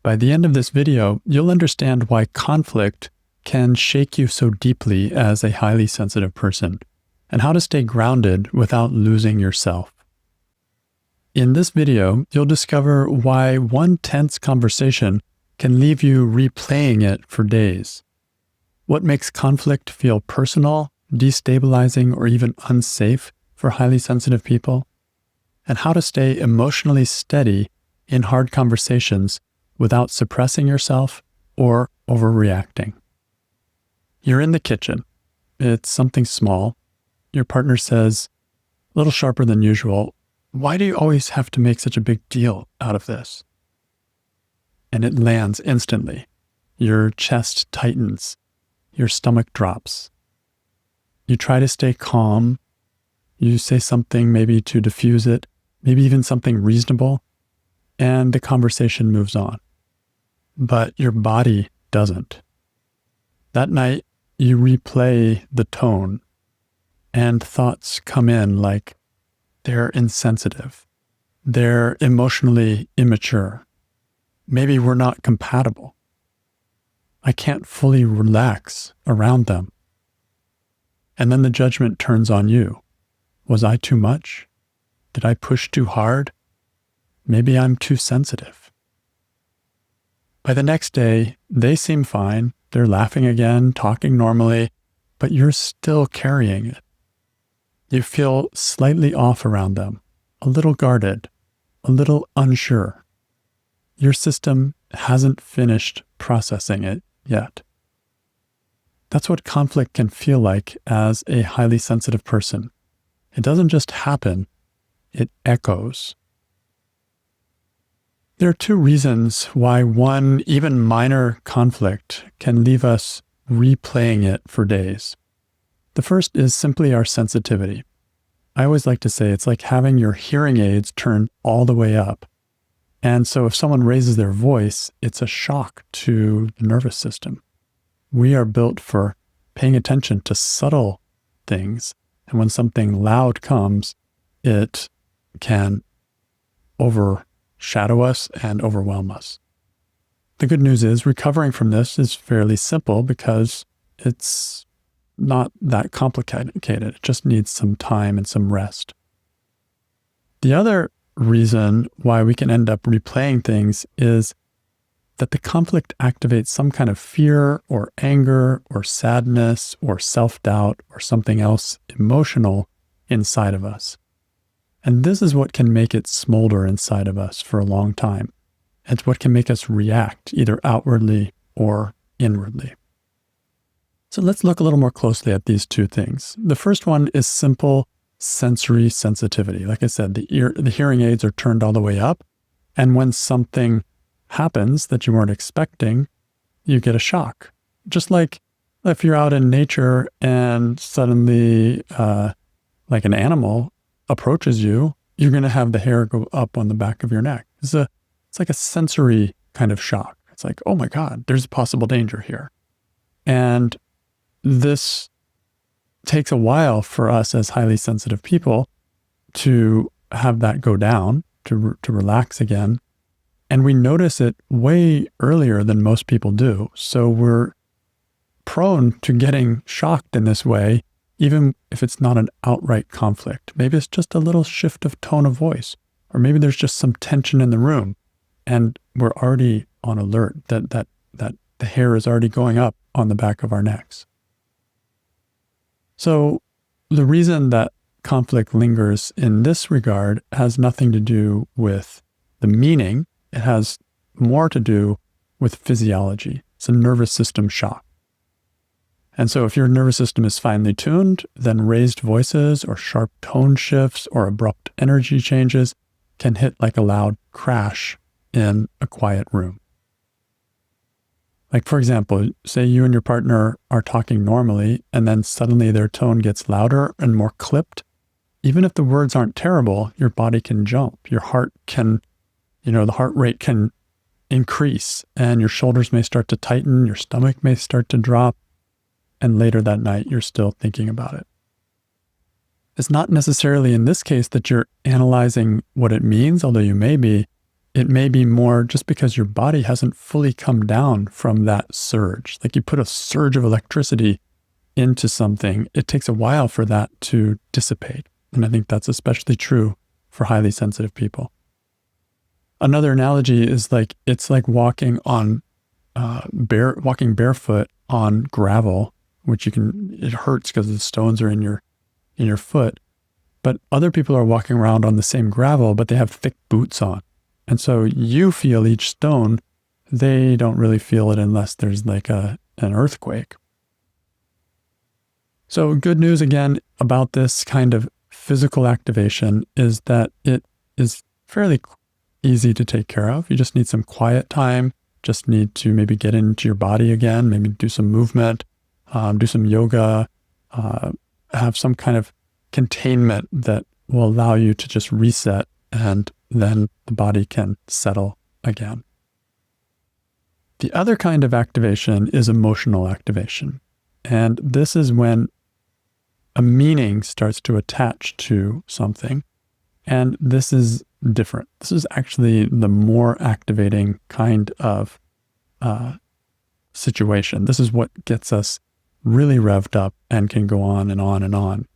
By the end of this video, you'll understand why conflict can shake you so deeply as a highly sensitive person, and how to stay grounded without losing yourself. In this video, you'll discover why one tense conversation can leave you replaying it for days, what makes conflict feel personal, destabilizing, or even unsafe for highly sensitive people, and how to stay emotionally steady in hard conversations without suppressing yourself or overreacting. You're in the kitchen. It's something small. Your partner says, a little sharper than usual, "Why do you always have to make such a big deal out of this?" And it lands instantly. Your chest tightens. Your stomach drops. You try to stay calm. You say something maybe to diffuse it, maybe even something reasonable, and the conversation moves on. But your body doesn't. That night, you replay the tone, and thoughts come in like they're insensitive, they're emotionally immature, maybe we're not compatible. I can't fully relax around them. And then the judgment turns on you. Was I too much? Did I push too hard? Maybe I'm too sensitive. By the next day, they seem fine. They're laughing again, talking normally, but you're still carrying it. You feel slightly off around them, a little guarded, a little unsure. Your system hasn't finished processing it yet. That's what conflict can feel like as a highly sensitive person. It doesn't just happen, it echoes. There are two reasons why one even minor conflict can leave us replaying it for days. The first is simply our sensitivity. I always like to say it's like having your hearing aids turned all the way up. And so if someone raises their voice, it's a shock to the nervous system. We are built for paying attention to subtle things. And when something loud comes, it can overshadow us and overwhelm us. The good news is recovering from this is fairly simple because it's not that complicated. It just needs some time and some rest. The other reason why we can end up replaying things is that the conflict activates some kind of fear or anger or sadness or self-doubt or something else emotional inside of us. And this is what can make it smolder inside of us for a long time. It's what can make us react either outwardly or inwardly. So let's look a little more closely at these two things. The first one is simple sensory sensitivity. Like I said, the hearing aids are turned all the way up, and when something happens that you weren't expecting, you get a shock. Just like if you're out in nature and suddenly, like an animal approaches you, you're going to have the hair go up on the back of your neck. It's like a sensory kind of shock. It's like, oh my God, there's a possible danger here. And this takes a while for us as highly sensitive people to have that go down, to relax again. And we notice it way earlier than most people do. So we're prone to getting shocked in this way, even if it's not an outright conflict. Maybe it's just a little shift of tone of voice, or maybe there's just some tension in the room and we're already on alert that the hair is already going up on the back of our necks. So the reason that conflict lingers in this regard has nothing to do with the meaning. It has more to do with physiology. It's a nervous system shock. And so if your nervous system is finely tuned, then raised voices or sharp tone shifts or abrupt energy changes can hit like a loud crash in a quiet room. Like, for example, say you and your partner are talking normally, and then suddenly their tone gets louder and more clipped. Even if the words aren't terrible, your body can jump. Your heart can, the heart rate can increase, and your shoulders may start to tighten, your stomach may start to drop, and later that night, you're still thinking about it. It's not necessarily in this case that you're analyzing what it means, although you may be, it may be more just because your body hasn't fully come down from that surge. Like you put a surge of electricity into something, it takes a while for that to dissipate. And I think that's especially true for highly sensitive people. Another analogy is like, it's like walking on walking barefoot on gravel, which it hurts because the stones are in your foot. But other people are walking around on the same gravel, but they have thick boots on. And so you feel each stone. They don't really feel it unless there's like an earthquake. So good news again about this kind of physical activation is that it is fairly easy to take care of. You just need some quiet time, just need to maybe get into your body again, maybe do some movement, do some yoga, have some kind of containment that will allow you to just reset, and then the body can settle again. The other kind of activation is emotional activation. And this is when a meaning starts to attach to something. And this is different. This is actually the more activating kind of situation. This is what gets us really revved up and can go on and on and on.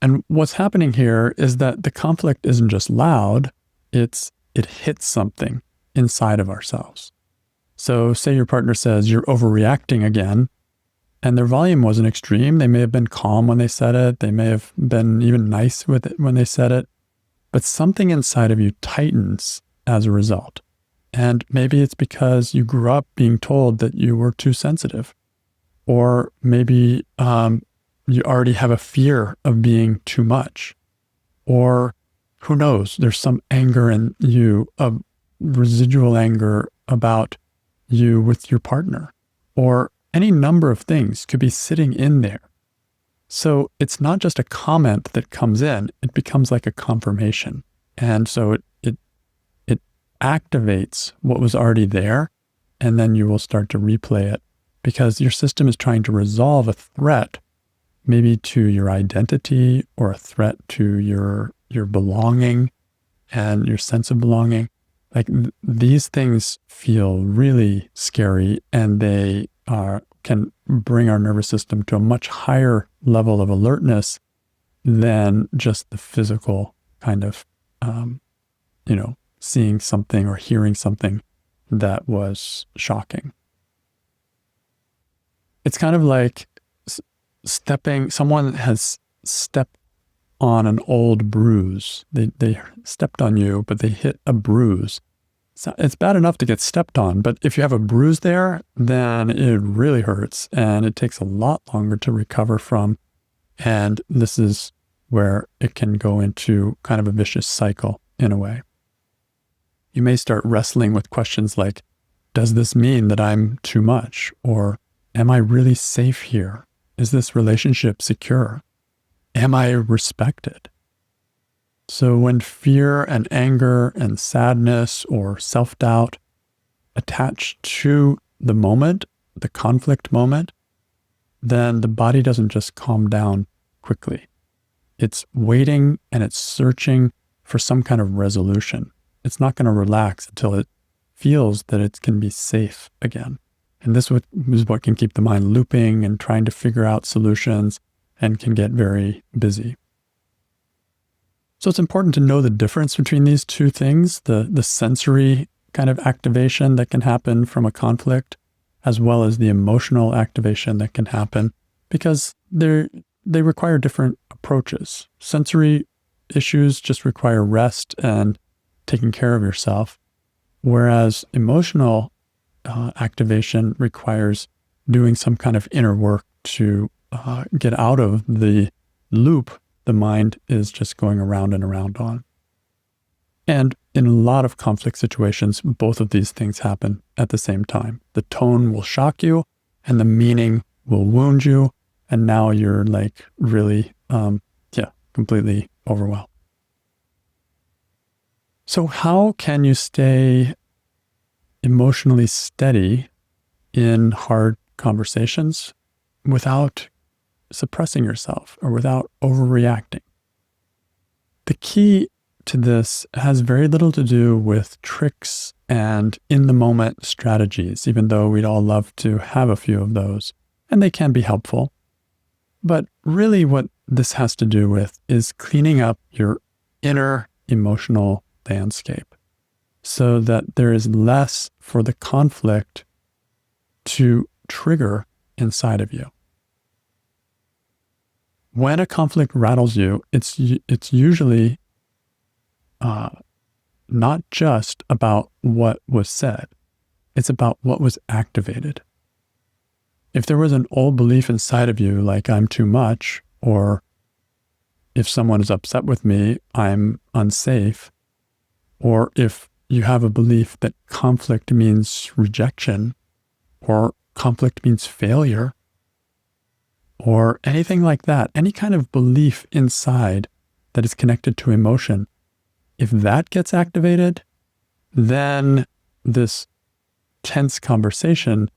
And what's happening here is that the conflict isn't just loud, it hits something inside of ourselves. So say your partner says, you're overreacting again, and their volume wasn't extreme. They may have been calm when they said it. They may have been even nice with it when they said it. But something inside of you tightens as a result. And maybe it's because you grew up being told that you were too sensitive. Or maybe you already have a fear of being too much. Or who knows, there's some anger in you, a residual anger about you with your partner. Or any number of things could be sitting in there. So it's not just a comment that comes in, it becomes like a confirmation. And so it activates what was already there, and then you will start to replay it because your system is trying to resolve a threat, maybe to your identity or a threat to your belonging and your sense of belonging. Like these things feel really scary, and they can bring our nervous system to a much higher level of alertness than just the physical kind of, seeing something or hearing something that was shocking. It's kind of like someone has stepped on an old bruise. They stepped on you, but they hit a bruise. So it's bad enough to get stepped on, but if you have a bruise there, then it really hurts and it takes a lot longer to recover from. And this is where it can go into kind of a vicious cycle in a way. You may start wrestling with questions like, does this mean that I'm too much? Or am I really safe here? Is this relationship secure? Am I respected? So when fear and anger and sadness or self-doubt attach to the moment, the conflict moment, then the body doesn't just calm down quickly. It's waiting and it's searching for some kind of resolution. It's not going to relax until it feels that it can be safe again. And this is what can keep the mind looping and trying to figure out solutions and can get very busy. So it's important to know the difference between these two things, the sensory kind of activation that can happen from a conflict, as well as the emotional activation that can happen, because they require different approaches. Sensory issues just require rest and taking care of yourself, whereas emotional activation requires doing some kind of inner work to get out of the loop the mind is just going around and around on. And in a lot of conflict situations, both of these things happen at the same time. The tone will shock you and the meaning will wound you. And now you're like really, completely overwhelmed. So how can you stay emotionally steady in hard conversations without suppressing yourself or without overreacting? The key to this has very little to do with tricks and in-the-moment strategies, even though we'd all love to have a few of those, and they can be helpful. But really what this has to do with is cleaning up your inner emotional landscape so that there is less for the conflict to trigger inside of you. When a conflict rattles you, it's usually not just about what was said. It's about what was activated. If there was an old belief inside of you, like I'm too much, or if someone is upset with me, I'm unsafe, or if you have a belief that conflict means rejection, or conflict means failure, or anything like that, any kind of belief inside that is connected to emotion, if that gets activated, then this tense conversation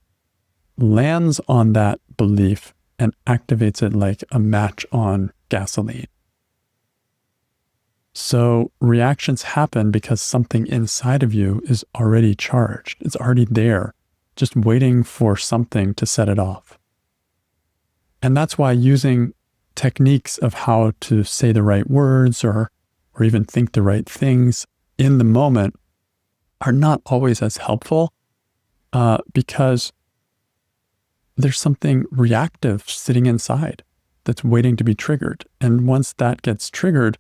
lands on that belief and activates it like a match on gasoline. So reactions happen because something inside of you is already charged. It's already there, just waiting for something to set it off. And that's why using techniques of how to say the right words or even think the right things in the moment are not always as helpful because there's something reactive sitting inside that's waiting to be triggered. And once that gets triggered,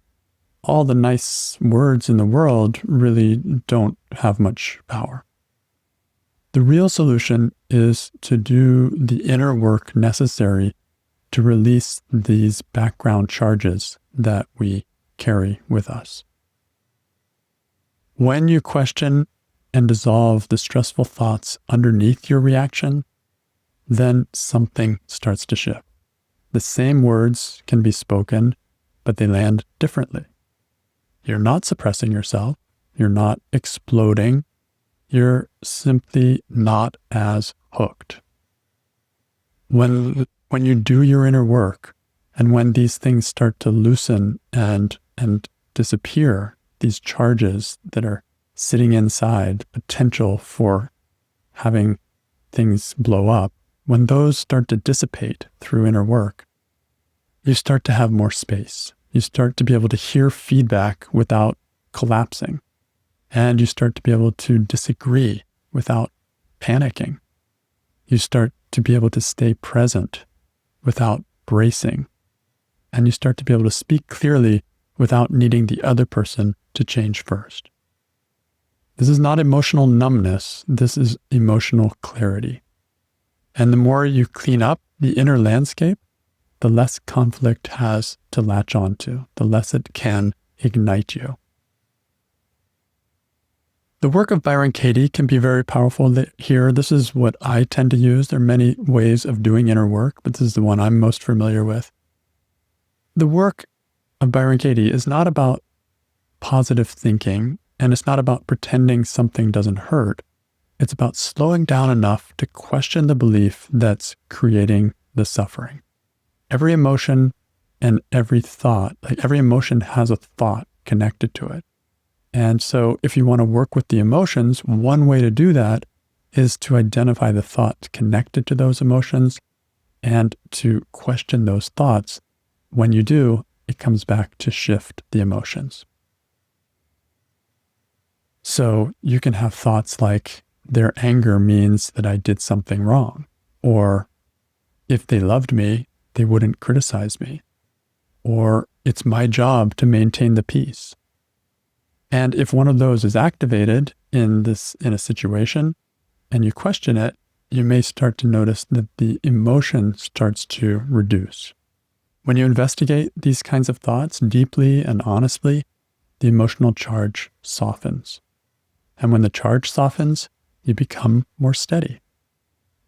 all the nice words in the world really don't have much power. The real solution is to do the inner work necessary to release these background charges that we carry with us. When you question and dissolve the stressful thoughts underneath your reaction, then something starts to shift. The same words can be spoken, but they land differently. You're not suppressing yourself. You're not exploding. You're simply not as hooked. When you do your inner work, and when these things start to loosen and disappear, these charges that are sitting inside, potential for having things blow up, when those start to dissipate through inner work, you start to have more space. You start to be able to hear feedback without collapsing. And you start to be able to disagree without panicking. You start to be able to stay present without bracing. And you start to be able to speak clearly without needing the other person to change first. This is not emotional numbness. This is emotional clarity. And the more you clean up the inner landscape, the less conflict has to latch onto, the less it can ignite you. The work of Byron Katie can be very powerful here. This is what I tend to use. There are many ways of doing inner work, but this is the one I'm most familiar with. The work of Byron Katie is not about positive thinking, and it's not about pretending something doesn't hurt. It's about slowing down enough to question the belief that's creating the suffering. Every emotion and every thought, like every emotion has a thought connected to it. And so if you want to work with the emotions, one way to do that is to identify the thoughts connected to those emotions and to question those thoughts. When you do, it comes back to shift the emotions. So you can have thoughts like, their anger means that I did something wrong, or if they loved me, they wouldn't criticize me, or it's my job to maintain the peace. And if one of those is activated in a situation and you question it, you may start to notice that the emotion starts to reduce. When you investigate these kinds of thoughts deeply and honestly, the emotional charge softens. And when the charge softens, you become more steady.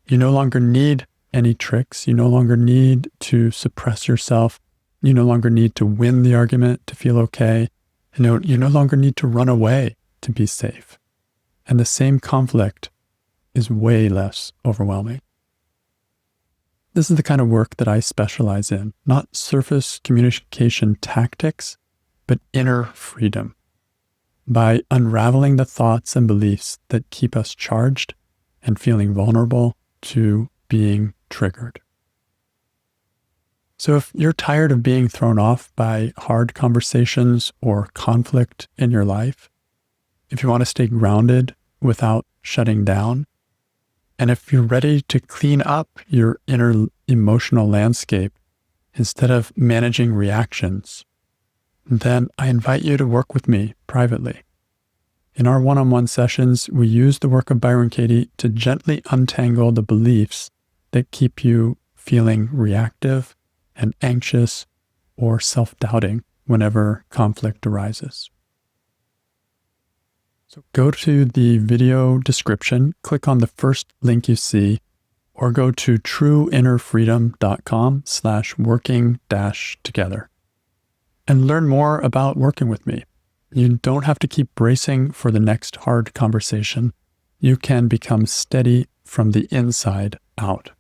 You no longer need any tricks. You no longer need to suppress yourself. You no longer need to win the argument to feel okay. You no longer need to run away to be safe. And the same conflict is way less overwhelming. This is the kind of work that I specialize in, not surface communication tactics, but inner freedom. by unraveling the thoughts and beliefs that keep us charged and feeling vulnerable to being triggered. So if you're tired of being thrown off by hard conversations or conflict in your life, if you want to stay grounded without shutting down, and if you're ready to clean up your inner emotional landscape instead of managing reactions, then I invite you to work with me privately. In our one-on-one sessions, we use the work of Byron Katie to gently untangle the beliefs that keep you feeling reactive and anxious or self-doubting whenever conflict arises. So go to the video description, click on the first link you see, or go to trueinnerfreedom.com/working-together and learn more about working with me. You don't have to keep bracing for the next hard conversation. You can become steady from the inside out.